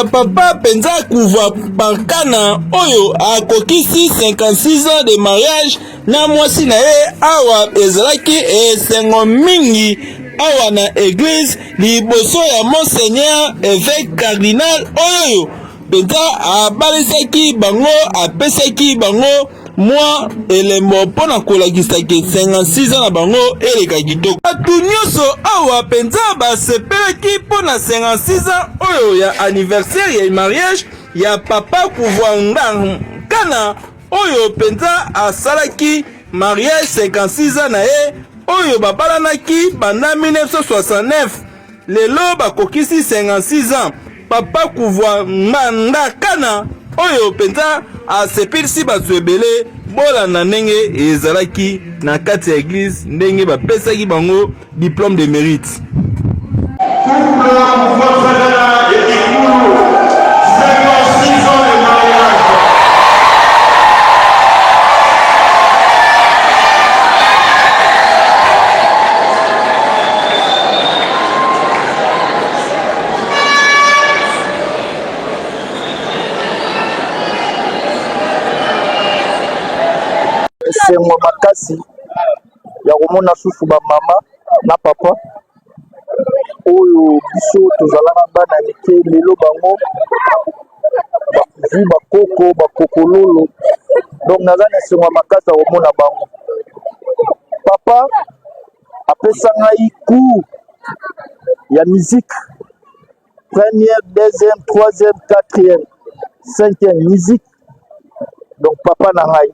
ya papa penza kuva pankana oyo akokisi 56 ans de mariage na mwasi na ye awa ezalaki esengo mingi awa na église liboso ya monseigneur évêque cardinal oyo penza abalisaki bango apesaki bango mwa elembo mpona kolakisaki 56 ans na bango eleka kitoko. Batu nyonso awa penza basepelaki mpona 56 ans oyo ya anniversaire ya mariage ya papa Kuvwanga Kana oyo penza asalaki mariage 56 ans na ye oyo babalanaki banda 1969 lelo bakokisi 56 ans papa Kuvwanga Kana oyo penza asepelisi bato ebele bolanda ndenge ezalaki na kati ya église ndenge bapesaki bango diplôme de mérite. Sengo makasi ya komona susu ba mama na papa oyo biso tozalaka bana mike lelo bango bakuvi bakoko bakokololo donc naza na sengo makasi ya komona bango. Papa apesa ngai cours ya musique première, deuxième, troisième, quatrième, cinquième musique, donc papa na ngai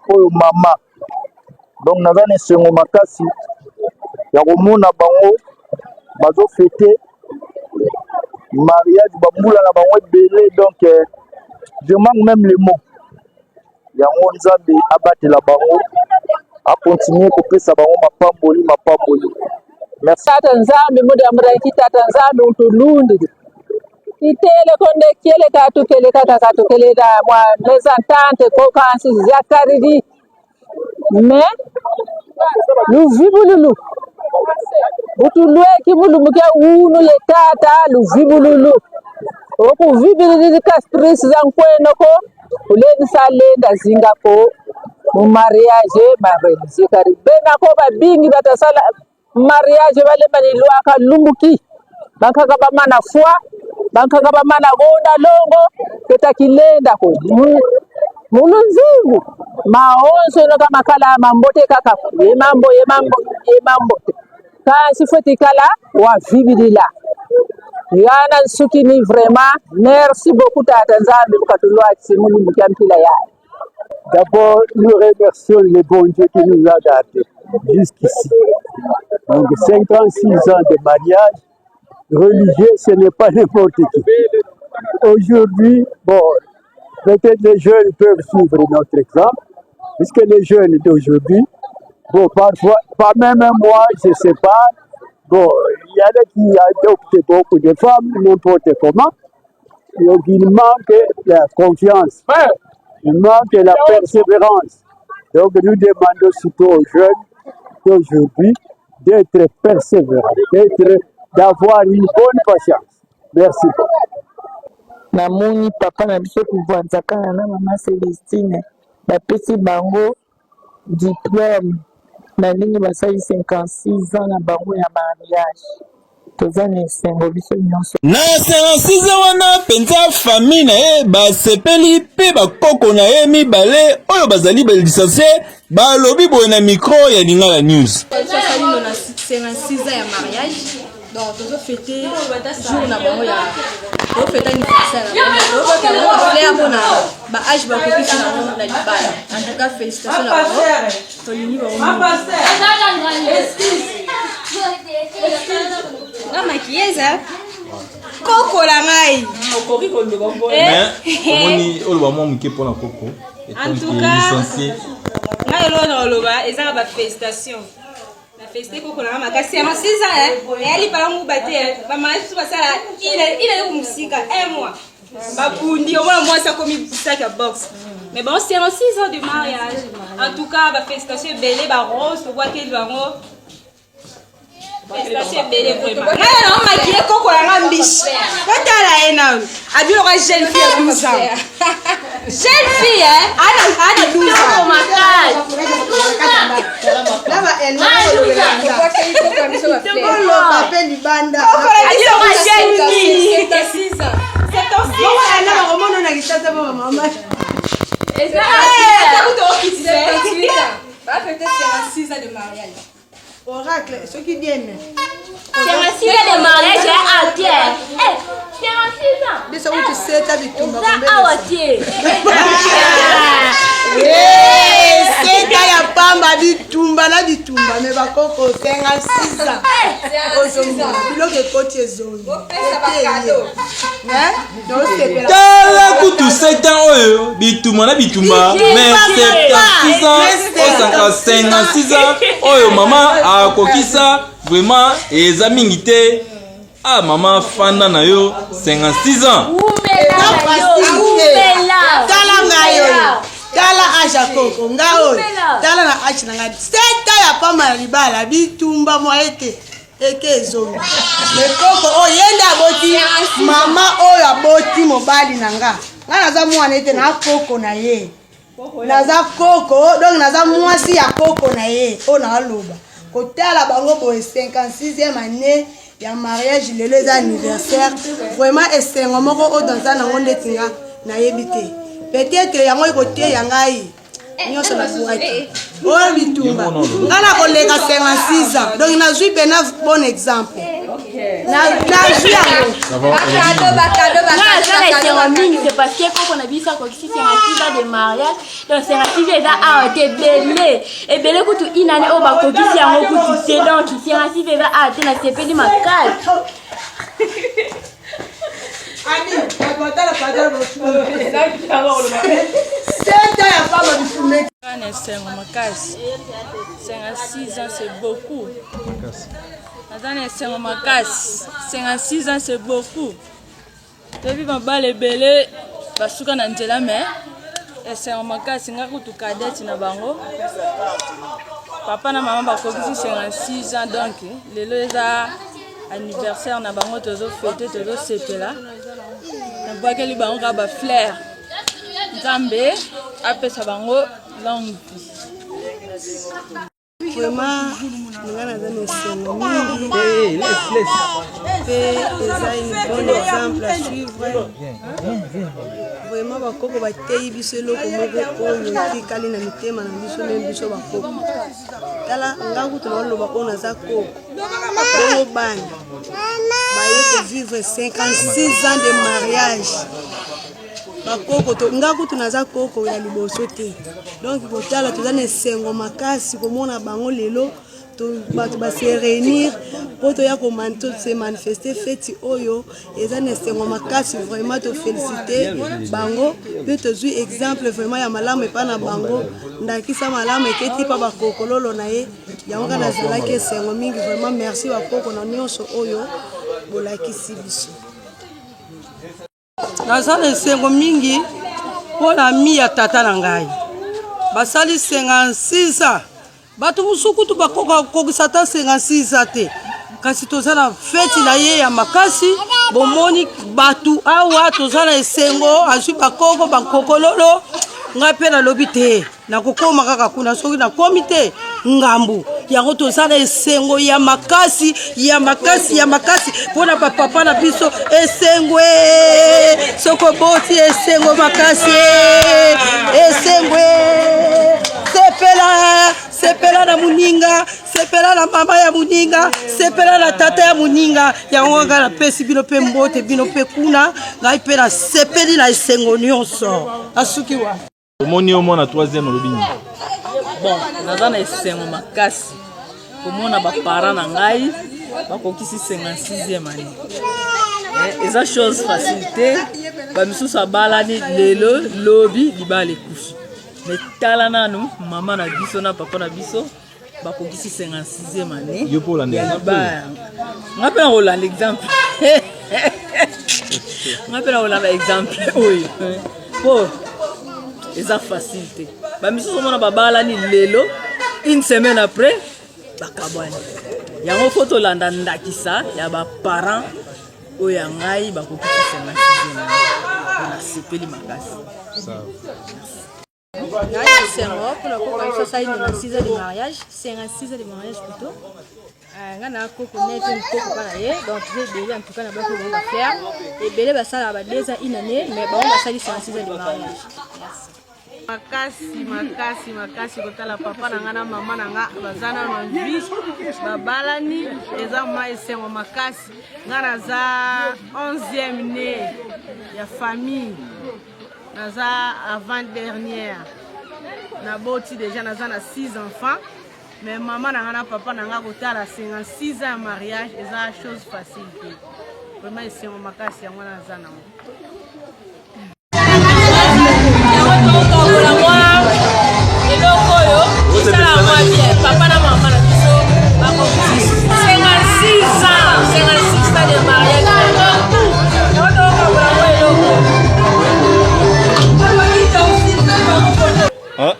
oyo mama donc naza na esengo makasi ya komona bango bazo fete mariage bambula na bango ebele donc je manque même le mot yango nzambe abatela bango akontinue kopesa bango mapamboli. Merci tata nzambe muda muraki tata nzambe utulundi itele konde kiele katukele kakatukele da mwa mesantante ko kansi zakaridi me luvibululu utulwe kimulumuke unu le tata luvibululu okuvibululu kastrisi zankweno ko uleni salenda zinga ko mu mariage marenzi kari bena ko babingi batasala mariage bale manilwaka lumbuki bankaka bamana fwa bankaka bamana gonda longo ketakilenda ko mulunzingu maonso no kama kala mambote kaka yemambo kasi foti kala wa vibilila yana sukini vraiment merci beaucoup tata nzambe mukatulwa tsimulu mukampila ya. D'abord, nous remercions le bon Dieu qui nous a gardés jusqu'ici. Donc 56 ans de mariage religieux, ce n'est pas n'importe qui. Aujourd'hui, bon, peut-être les jeunes peuvent suivre notre exemple, puisque les jeunes d'aujourd'hui, bon, parfois, pas même moi, je ne sais pas, bon, il y en a qui adoptent beaucoup de femmes, n'importe comment, donc il manque la confiance. Il manque la persévérance. Donc nous demandons surtout aux jeunes d'aujourd'hui d'être persévérants, d'avoir une bonne patience. Merci. Namoni papa na biso Kuvwanzakana na mama Célestine bapesi bango diplôme na ndenge basali 56 ans na bango ya mariage. Na 56 ans wana penza famille na ye basepeli pe bakoko na ye mibale oyo bazali balisansie balobi boye na micro ya Lingala News. 56 ans ya mariage donc tozo fêter jour na bango ya to fêter anniversaire na bango to fêter bona ba âge ba kopisi na na libala. En tout cas félicitations na bango to yini ba na makieza koko la ngai okori ko ndo bango omoni oloba mo muke pona koko en tout cas ngai lo loba ezaka ba félicitations la félicité koko la makasi ya 6 ans et ali palangu bate ba mariage tout ça il est comme musika un mois ba bundi au moins moi ça comme sac à box mais bon c'est 6 ans de mariage en tout cas ba félicitations belé ba rose to voit qu'il va Festation belle vraiment. Ngai na maquiller koko la ngambishi. Kotala ena. Abi lo jeune fille à 12 ans. Jeune fille ana 12 ans. Là va elle. Pourquoi qu'il faut comme ça va faire? On le appelle du banda. Abi lo jeune fille. C'est 6 ans. C'est ton 6 ans. Là va comment on a dit ça pour maman. Et ça va fêter 6 ans de mariage. Oracle, ceux qui viennent. C'est 6 ans de mariage à terre. Eh, 46 ans. Mais ça où tu sais, t'as vu tout le monde. C'est qu'il y a pas ma bitumba, la bitumba, mais va coco 56 ans. Bilo que côté zone. Tala kutu 7 ans oyo bitumba na bitumba mais 56 ans osaka 56 ans oyo mama akokisa vraiment eza mingi te. Ah maman fanda na yo 56 ans. Tala ngayo. Tala aja koko ngao. Tala na achi na ngadi. Seta ya pa malibala bitumba mo eke zongo. Me koko o yenda aboti mama oyo aboti mobali nanga. Nga naza mwana ete na koko na ye. Naza koko donc naza mwasi ya koko na ye. O na aloba. Kotala bango bo 56e année ya mariage lelo eza anniversaire. Vraiment esengo moko o danza na ngonde tinga na yebite. Peut-être yango ikote yangai. Nyoso na boîte. Oh bitumba. Ngana koleka 56 ans. Donc na jui bena bon exemple. Na jui yango. C'est parce que quand on a vu ça, quand c'est un de mariage, donc c'est un sujet à belé. Et belé que tu inane au bas qui c'est un coup tu sais donc qui c'est un sujet à la CP de ma case. Ami, la patala c'est ya pas de fumer. C'est 56 ans, c'est beaucoup. 56 ans, c'est beaucoup. Depuis ma balle belé, basuka na nzela mais c'est un makasi nga kutu cadette na bango. Papa na maman bakokisi 56 ans donc lelo eza anniversaire na bango tozo fêter tozo sepela. Na bwakeli bango ka ba fleur. Nzambe apesa bango longue vie. Vraiment, nous avons un bon exemple à suivre. Vraiment, bakoko batei biso eloko moko oyo etikali na mitema na biso même biso bakoko. Tala ngangu tunaloba ko naza koko. Bongo bana. Baye vivre 56 ans de mariage. Bakoko to ngaku tunaza koko ya liboso te. Donc kotala tozana esengo makasi komona bango lelo to bato ba se réunir poto ya komanto se manifester feti oyo ezana esengo makasi vraiment to féliciter bango pe to zui exemple vraiment ya malamu epa na bango ndakisa malamu eketi pa bakoko lolo na ye yango kana zalaki esengo mingi vraiment merci bakoko na nyonso oyo bolakisi biso. Naza na esengo mingi mpona mi ya tata na ngai basali 56 ans bato mosukutu bakokisa ata 56 ans te kasi toza na feti na ye ya makasi bomoni bato awa toza na esengo azwi bakoko bakokololo ngai mpe nalobi te nakokoma kaka kuna soki nakomi te ngambu yango toza na esengo ya makasi mpona bapapa na biso esengwe soko boti esengo makasi esengwe sepela na muninga sepela na mama ya muninga sepela na tata ya muninga yango kaka napesi bino mpe mbote bino mpe kuna ngai mpe nasepeli na esengo nyonso asuki wa omoni omona 3e lobini. Bon, naza na esengo makasi komona baparent na ngai bakokisi 56e année. Eza chose facilité bamisusu abalani lelo lobi libala ekufi mais tala nanu mama na biso na papa na biso bakokisi 56e année. Yo pour l'année nga mpe na kolanda exemple nga mpe na kolanda exemple oyo po eza facilité bamisusu omona babalani lelo une semaine après bakabwani yango fo tolanda ndakisa ya baparent oyo ya ngai bakokokisa na nasepeli makasi. Sengo pour la coco ça il y a 6 ans de mariage, 56 ans de mariage plutôt. Ngana coco net une coco pas là donc j'ai belé en tout cas na ba ko ba faire et belé ba sala ba déjà une année mais ba on va sali 56 ans de mariage. makasi kotala papa na nga na mama na nga bazana na vie babalani eza ma esengo makasi nga naza 11e né ya famille naza avant dernière na boti déjà naza na 6 enfants mais maman na nga na papa na nga kotala 56 ans ya mariage eza chose facile te vraiment esengo makasi yango naza nango. Papa na maman na biso bako 56 ans de mariage.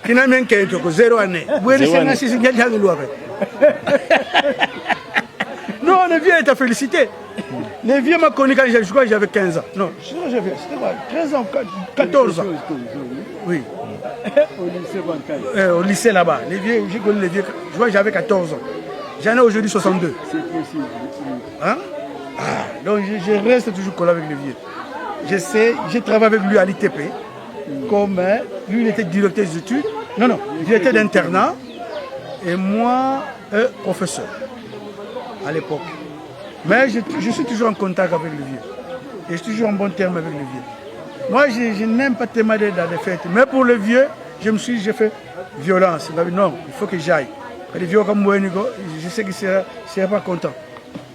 Kina menke to ko 0 année. Vous êtes 56 ngeli loi. Non, le vieux est à féliciter. Le vieux m'a connu quand je crois j'avais 15 ans. Non, j'avais 13 ans, 14 ans. Oui. Au lycée là-bas. Les vieux, j'ai connu les vieux. Je crois que j'avais 14 ans. J'en ai aujourd'hui 62. C'est possible. Hein? Donc je reste toujours collé avec les vieux. Je sais, j'ai travaillé avec lui à l'ITP. Comme lui, il était directeur des études. Non, directeur d'internat. Et moi, professeur. À l'époque. Mais je suis toujours en contact avec le vieux. Et je suis toujours en bon terme avec le vieux. Moi, je n'aime pas tellement aller dans les fêtes. Mais pour le vieux, j'ai fait violence. Il m'a dit non, il faut que j'aille. Les vieux comme moi, je sais qu'il ne sera pas content.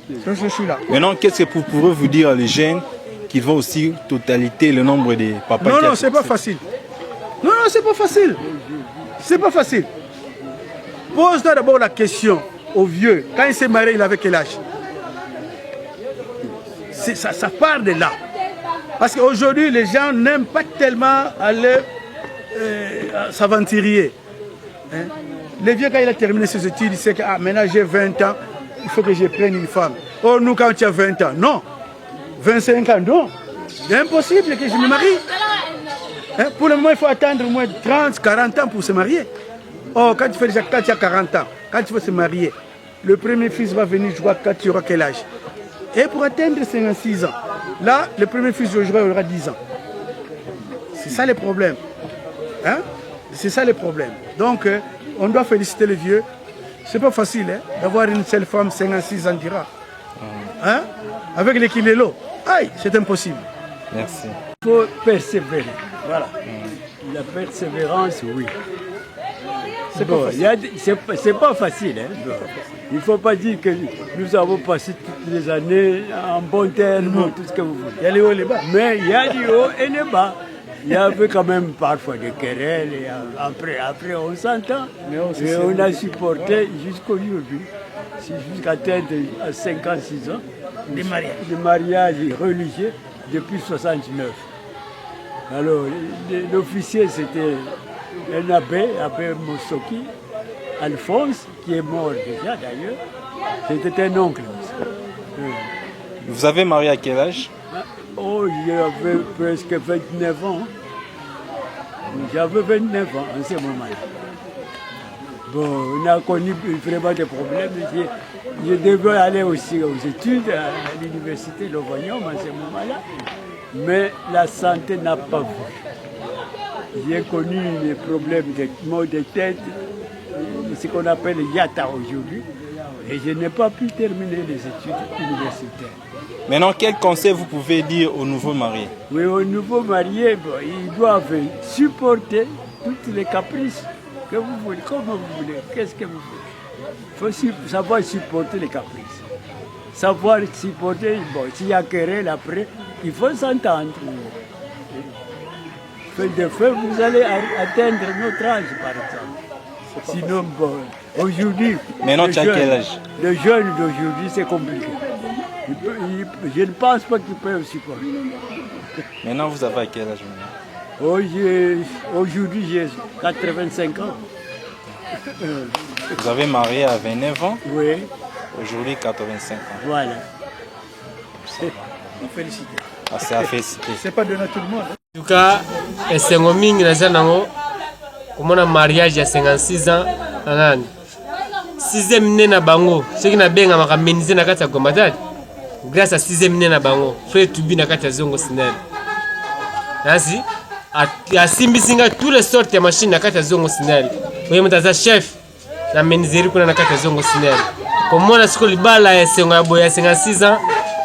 Donc je suis là. Maintenant, qu'est-ce que vous pouvez vous dire les jeunes qui vont aussi totalité le nombre de papas? Non, c'est pas facile. Non, c'est pas facile. C'est pas facile. Pose-toi d'abord la question au vieux. Quand il s'est marié, il avait quel âge? Ça part de là. Parce qu'aujourd'hui, les gens n'aiment pas tellement aller s'aventurier. Hein? Le vieux, quand il a terminé ses études, il sait que maintenant j'ai 20 ans, il faut que je prenne une femme. Oh, nous, quand tu as 20 ans, non. 25 ans, non. C'est impossible que je me marie. Hein? Pour le moment, il faut attendre au moins 30, 40 ans pour se marier. Oh, quand tu as 40 ans, quand tu veux se marier, le premier fils va venir, je vois, quand tu auras quel âge? Et pour atteindre 56 ans, là, le premier fils aujourd'hui aura 10 ans. C'est ça le problème. Hein? C'est ça le problème. Donc, on doit féliciter les vieux. C'est pas facile hein, d'avoir une seule femme 56 ans dira. Hein? Avec les kilélos. Aïe, c'est impossible. Merci. Il faut persévérer. Voilà. La persévérance, oui. C'est bon, pas facile. Hein? Il ne faut pas dire que nous avons passé toutes les années en bon terme, tout ce que vous voulez. Il y a les hauts et les bas. Mais il y a les hauts et les bas. Il y avait quand même parfois des querelles. Et après on s'entend. Et on a supporté jusqu'aujourd'hui, jusqu'à atteindre à 56 ans, des mariages religieux depuis 69. Alors, l'officier, c'était un abbé Moussoki, Alphonse, qui est mort déjà d'ailleurs. C'était un oncle. Vous avez marié à quel âge? Oh, j'avais presque 29 ans. J'avais 29 ans en ce moment-là. Bon, on a connu vraiment des problèmes. Je devais aller aussi aux études à l'université de Lovagnon en ce moment-là. Mais la santé n'a pas voulu. J'ai connu des problèmes de maux de tête, ce qu'on appelle yata aujourd'hui. Et je n'ai pas pu terminer les études universitaires. Maintenant, quel conseil vous pouvez dire aux nouveaux mariés? Oui, aux nouveaux mariés, bon, ils doivent supporter toutes les caprices que vous voulez, comme vous voulez, qu'est-ce que vous voulez. Il faut savoir supporter les caprices. Savoir supporter, bon, s'il y a querelle après, il faut s'entendre. Fait de fait, vous allez atteindre notre âge, par exemple. Sinon, bon, aujourd'hui, maintenant, tu as quel âge? Les jeunes d'aujourd'hui, c'est compliqué. Je ne pense pas qu'ils peuvent supporter. Maintenant, vous avez quel âge maintenant? Aujourd'hui, j'ai 85 ans. Vous avez marié à 29 ans? Oui. Aujourd'hui, 85 ans. Voilà. Félicité. Ah, c'est à féliciter. C'est pas donné à tout le monde. En tout cas, c'est un mingi na zanango. Comme on a mariage il y a 56 ans, anani. 6e né na bango. Ce qui na benga makamenise na kati ya combattant. Grâce à 6e né na bango, frère Tubi na kati ya zongo sinel. Nasi a simbisinga tous les sortes de machines na kati ya zongo sinel. Oye mutaza chef na menizeri kuna na kati ya zongo sinel. Comme on a siko libala ya sengo ya boya 56 ans.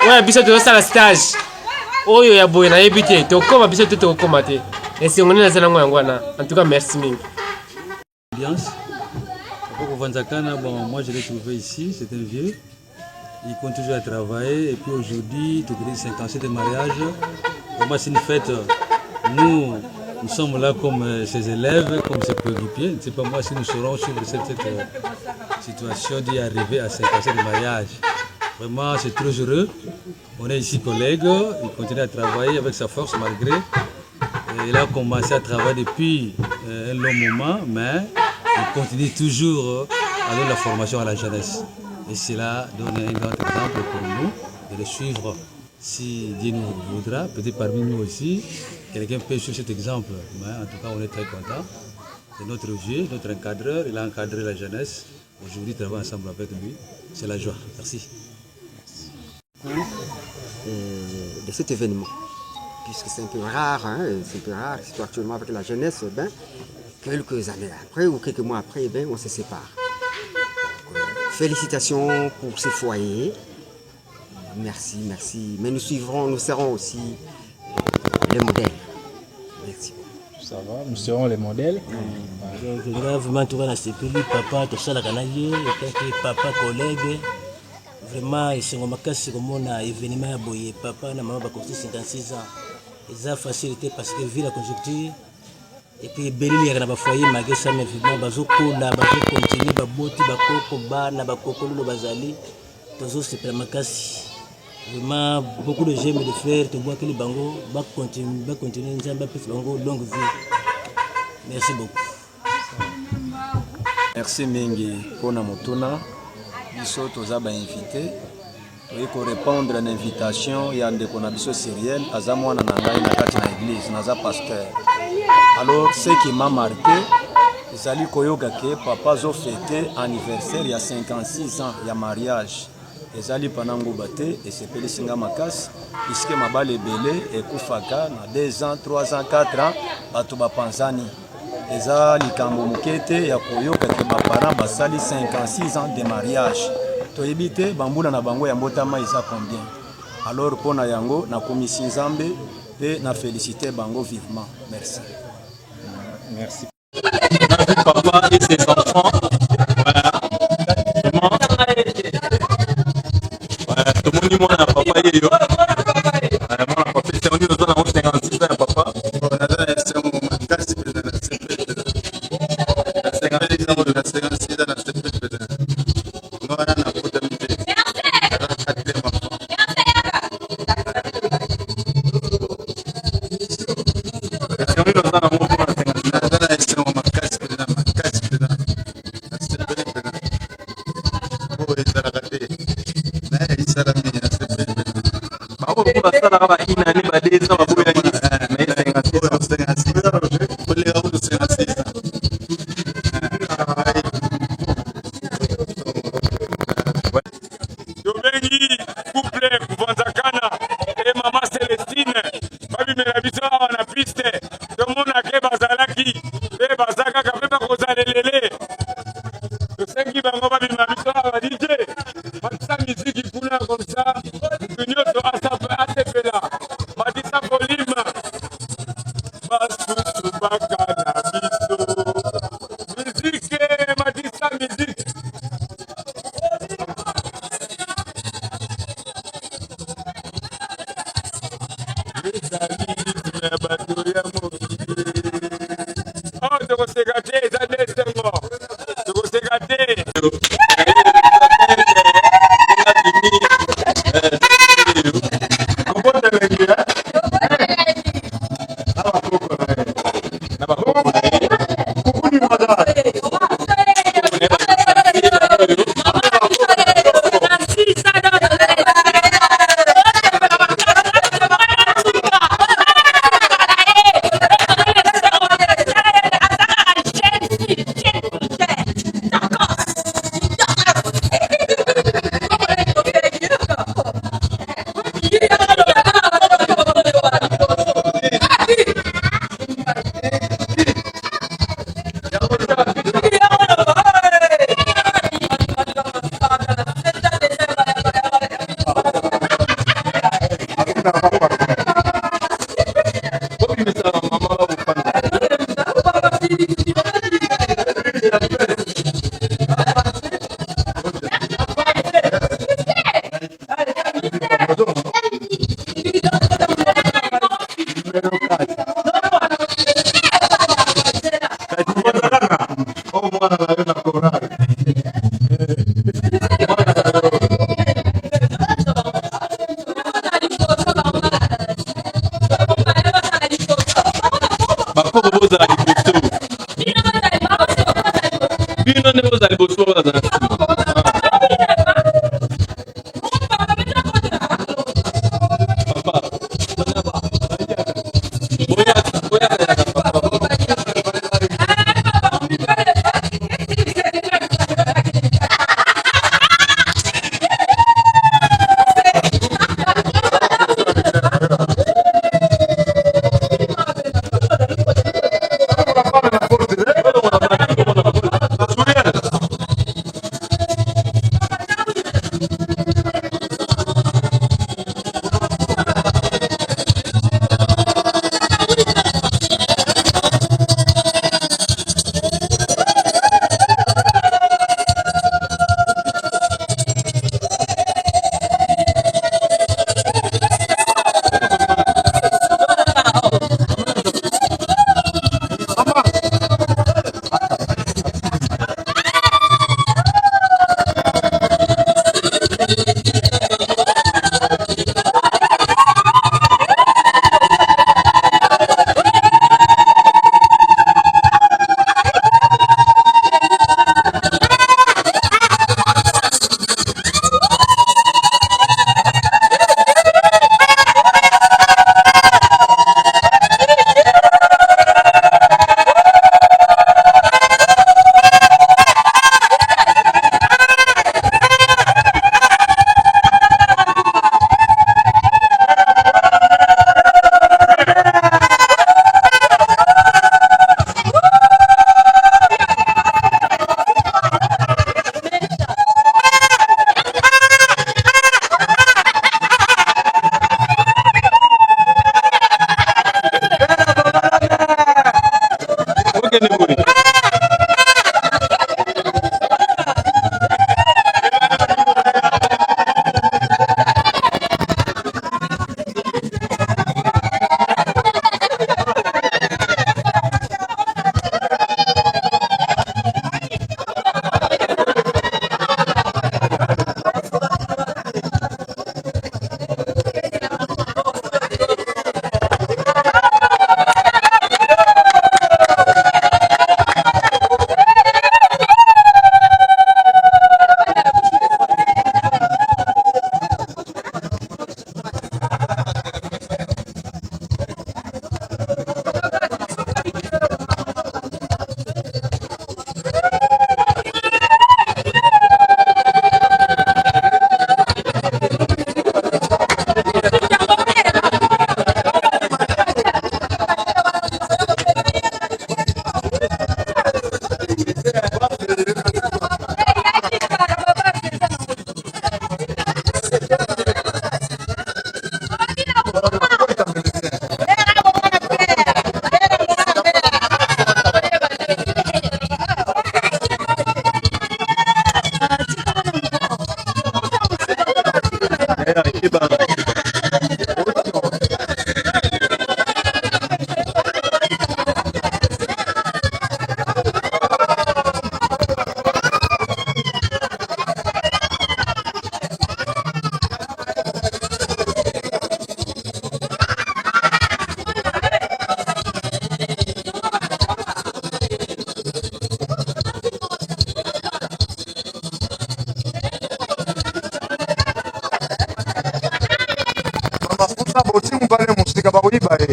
Oya biso to sala stage. Oyo ya boya na yebite to koma biso to koma te. Et sengo na zana ngo ngwana. En tout cas merci mingi. Ambiance. Pour Vanzakana, bon, moi je l'ai trouvé ici, c'est un vieux. Il continue à travailler et puis aujourd'hui, tu connais 57 de mariage. Pour moi c'est une fête. Nous sommes là comme ses élèves, comme ses coéquipiers. Je ne sais pas moi si nous saurons suivre cette situation d'y arriver à 57 de mariage. Vraiment c'est très heureux. On est ici collègues, il continue à travailler avec sa force malgré. Il a commencé à travailler depuis un long moment, mais il continue toujours à donner la formation à la jeunesse. Et cela donne un grand exemple pour nous de le suivre. Si Dieu nous voudra, peut-être parmi nous aussi, quelqu'un peut suivre cet exemple. Mais en tout cas, on est très contents. C'est notre vieux, notre encadreur, il a encadré la jeunesse. Aujourd'hui, il travaille ensemble avec lui. C'est la joie. Merci. De cet événement, puisque c'est un peu rare, hein, c'est un peu rare, surtout actuellement avec la jeunesse, ben, quelques années après ou quelques mois après, ben, on se sépare. Félicitations pour ces foyers. Merci, merci. Mais nous suivrons, nous serons aussi les modèles. Merci. Ça va, nous serons les modèles. Je vais vraiment trouver dans ce pays, papa, tout ça, la canadienne, papa, collègue. Vraiment, c'est un makasi comme on a événement à Boye. Papa, na maman, va 56 ans. Ils ont facilité parce que vu la conjoncture. Et puis, Béli, il y a un foyer, mais ça m'a vraiment bazoko, là, bazoko, continue, baboti, bakoko, bana, bakoko, le bazali. Toujours, c'est pour makasi. Vraiment, beaucoup de j'aime de faire, tu vois que les bango, va continuer, nous avons plus bango, longue vie. Merci beaucoup. Merci Mingi Kona Motuna. Biso toza ba invité. Pour répondre à l'invitation, il y a des conditions sérielles. Azamwa na ngai na kati na église, naza pasteur. Alors, ce qui m'a marqué, Zali Koyoga que papa zo fêté anniversaire il y a 56 ans, il y a mariage. Ezali panango bate et c'est peli singa makas puisque mabale belé et kufaka na 2 ans, 3 ans, 4 ans bato ba panzani. Ezali kambo mukete ya koyoka que ba parents basali 56 ans de mariage. To ebité bambula na bango ya mbotama isa combien. Alors pona yango na commission Nzambe et na féliciter bango vivement. Merci. Merci. Papa et ses enfants. Voilà. Voilà, tout le monde dit moi na papa et yo. Moi na papa c'est on dit nous on a 56 ans papa.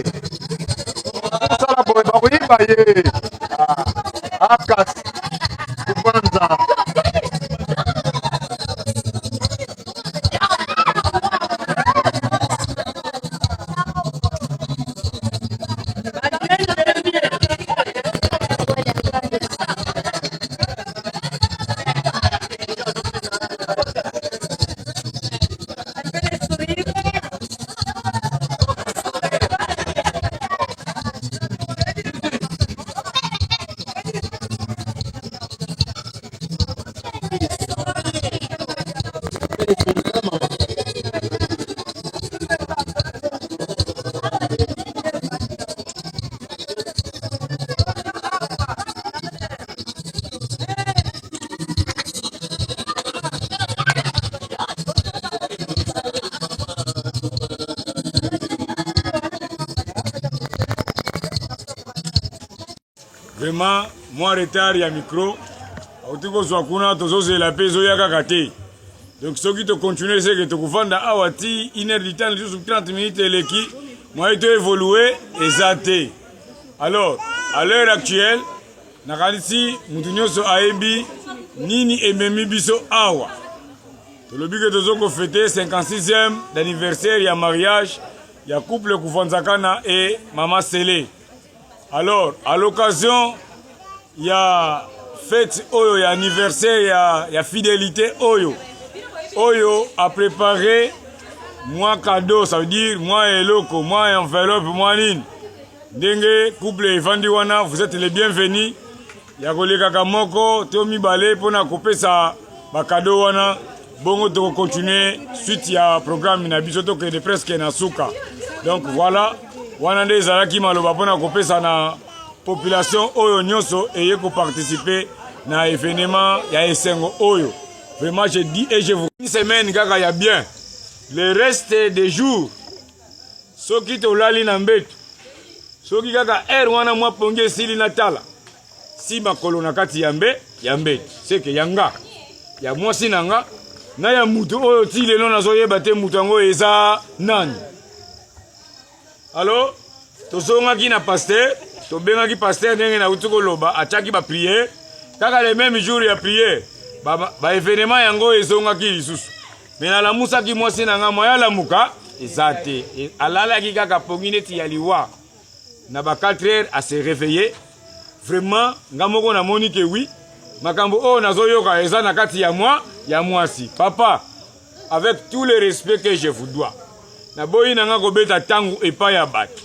osala boye bakoyiba ye akasi kubanza Vraiment, moi retard ya micro, autoko swakuna tozo la peso ya kakate. Donc ce qui te continue c'est que tu kufanda awati 1 heure du temps juste 30 minutes eleki, moi tu évoluer exacté. Alors, à l'heure actuelle, nakanisi mutunyo so aebi nini ememi biso awa. Tolobi que tozo ko fêter 56e d'anniversaire ya mariage ya couple Kufanzakana et Mama Sele. Alors, à l'occasion, il y a fête Oyo, il y a anniversaire, il y a fidélité Oyo. Oyo a préparé moi cadeau, ça veut dire moi et loco, moi enveloppe, moi nin. Dengue, couple Vandiwana, vous êtes les bienvenus. Il y a Goleka Kamoko, Tomi Balé, pour na couper ça, cadeau wana. Bongo to continuer suite il y a programme inabisoto que de presque na suka. Donc voilà. Wanande Zalaki Maloba pona kopesa na population Oyo Nyonso et ko participer na événement ya Esengo Oyo. Vraiment je dis et je vous une semaine kaka ya bien. Le reste des jours soki to lali na mbetu. Soki kaka wana mwa ponge sili na tala. Si makolo na kati ya mbetu. C'est que yanga ya mwasi nanga na ya mutu Oyo ti lelo na zoyeba te mutu ngo eza nani. Alors, tozongaki na pasteur, tobengaki pasteur ndenge na utuko loba, achaki ba prière. Kaka le même jour ya prière, ba événement yango ezongaki lisusu. Mais na lamusaki mwasi na nga moya lamuka, ezate. Alalaki kaka pongine ti yaliwa. Na ba 4 heures à se réveiller. Vraiment, nga moko na moni ke oui, makambo o nazoyoka eza na kati ya mwasi. Papa, avec tout le respect que je vous dois. Na boyi nanga kobeta tangu epa ya batu.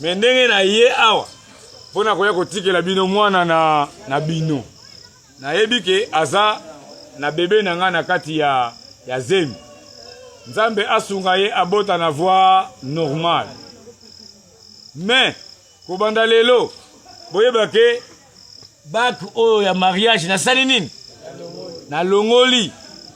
Mais ndenge na ye awa. Pona koya kotikela bino mwana na bino. Na yebike aza na bebe nanga na kati ya zemi. Nzambe asunga ye abota na voix normale. Mais kobanda lelo boyeba ke baku oyo ya mariage na sali nini? Na longoli.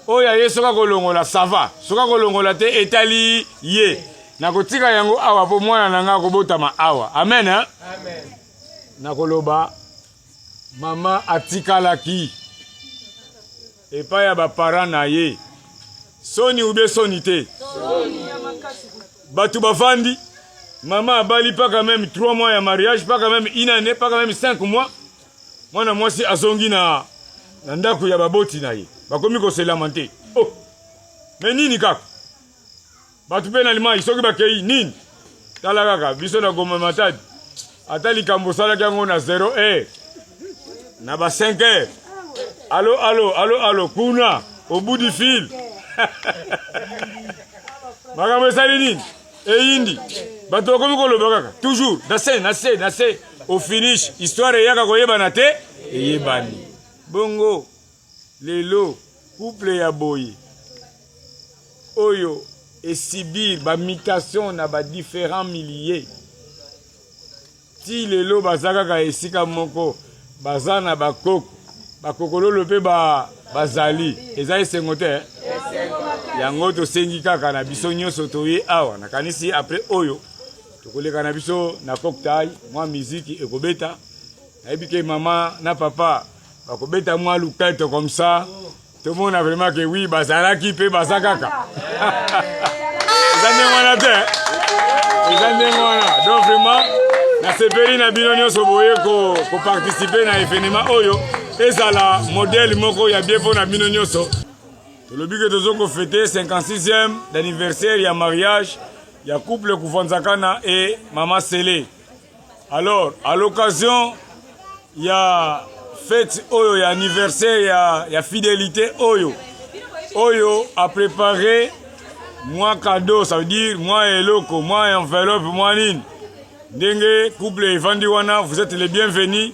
Oya ye soka kolongola sava, soka kolongola te etali ye. Na kotika yango awa po mwana nanga kobotama awa. Amen hein? Amen. Na koloba mama atikalaki. Epa ya ba parents na ye. Soni ube soni te. Soni. Batu bafandi. Mama abali pas quand même 3 mois ya mariage, pas quand même 1 année, pas quand même 5 mois. Mwana mwasi azongi na ndako ya baboti na ye. Bakomi ko se lamenter. Oh. Mais nini kaka? Batu pe na lima isoki bakei nini? Tala kaka biso na goma matadi. Atali kambo sala kango na 0 heure. Na ba 5 heures. Allô kuna au bout du fil. Makambo sali nini? Eyindi. Batu bakomi ko loba kaka. Toujours nase au finish histoire yaka koyeba na te eyebani. Bongo lelo couple ya boye Oyo et subir ba mutation na ba différents milliers. Ti lelo bazaka ka esika moko bazana bakoko bakokololo pe bazali eza esengo te yango tosengi kaka na biso nyonso toye awa nakanisi après oyo tokoleka na biso na cocktail mwa musique ekobeta nayebi ke mama na papa bakobeta mwa lukete comme ça tout le monde a vraiment que oui bazalaki pe bazakaka eza nde wana te Donc vraiment, nasepeli na bino nyonso boye ko participer na événement oyo ezala modèle moko ya bien pour na bino nyonso. Tolobi que tozoko fêter 56e d'anniversaire ya mariage ya couple Kuvanzakana et Mama Sele. Alors, à l'occasion ya fête oyo ya anniversaire ya fidélité oyo a préparé moi cadeau, ça veut dire moi eloko, moi enveloppe, moi nini. Ndenge couple evandi wana, vous êtes les bienvenus.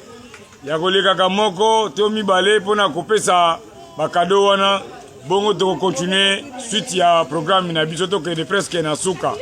Ya koleka kamoko to mibale pona kopesa ba cadeau wana. Bongo to continuer suite ya programme na biso to ke de presque na suka.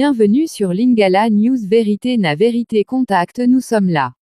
Bienvenue sur Lingala News Vérité na Vérité Contact, nous sommes là.